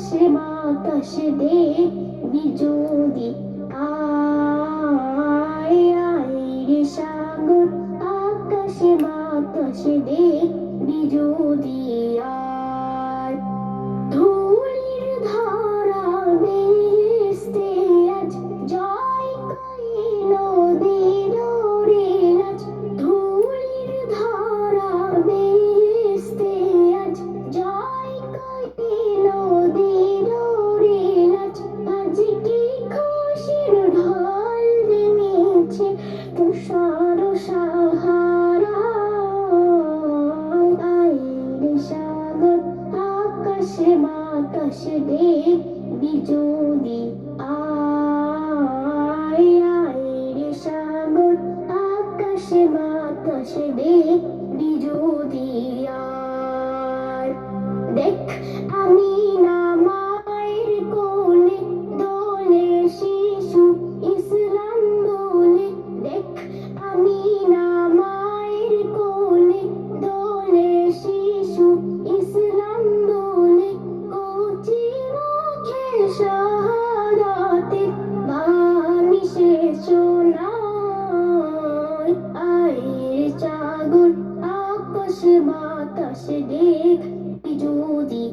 আকাশে বাতাসে দেখবি যদি আয় আয় রে সাগর আকাশে বাতাসে দেখবি যদি আয় ধূলির ধরা ভেস্তে আজ জয় কইল দিলরে আজ ধূলির ধরা ভেস্তে আজ জয় কইল দিলরে আজ আজ কি খুশির ঢল নেমেছে তুষার সাহারা আইরে সাগর আকাশে বাতাসে দেখবি যদি আয় আইরে সাগর আকাশে বাতাসে দেখবি যদি আয় দেখ আমি না মায়ের কোলে দোলে শিশু ইসলাম দোলে দেখ আমি না মায়ের কোলে দোলে শিশু ইসলাম দোলে কচি মুখে শাহাদাতে বাণী শেষ শোনায় আয় সাগর আকাশে বাতাসে দেখবি যদি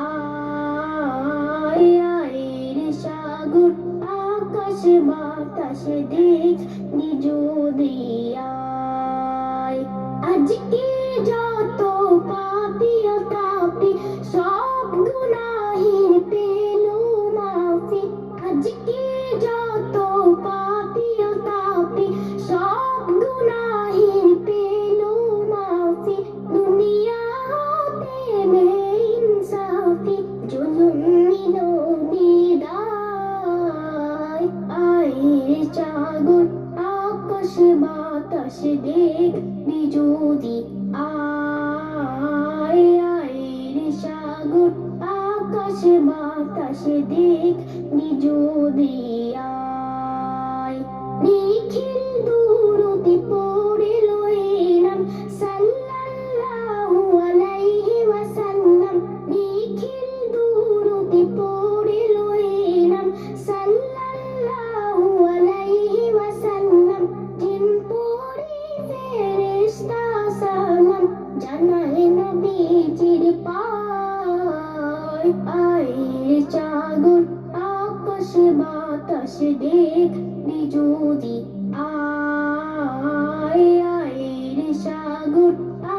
আয় আয় রে সাগর আকাশে বাতাসে দেখবি যদি আয় আজকে যত পাপী তাপী সব গুনাহের পেলো মাফি আজকে যত পাপী তাপী সব গুনাহের পেলো মাফি দুনিয়াতে বেইনসাফি জুলুম নিল বিদায় আয় সাগর আকাশে বাতাসে দেখবি যদি আয় আয় রে সাগর আকাশে বাতাসে দেখবি যদি আয় নিখিল দুরুদে পড়ে লইলাম সাল্লাল্লাহু আলাইহি ওয়াসাল্লাম নিখিল দুরুদে পড়ে লইলাম সাল্লাল্লাহু আলাইহি ওয়াসাল্লাম জিন পড়ি ফেরেশতা সালাম জানায় নবীজির পায় আয় সাগর আকাশে বাতাসে দেখবি যদি আয় আয় রে সাগর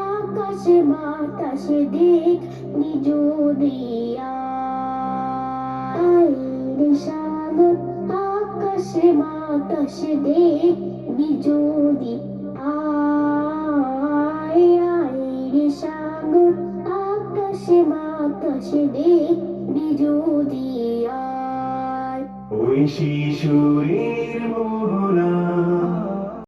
আকাশে বাতাসে দেখবি যদি আয় রে সাগর আকাশে বাতাসে দেখবি যদি আয় আয় রে সাগর আকাশে বাতাসে দেখবি যদি আয় ওই শিশুরের মোহনা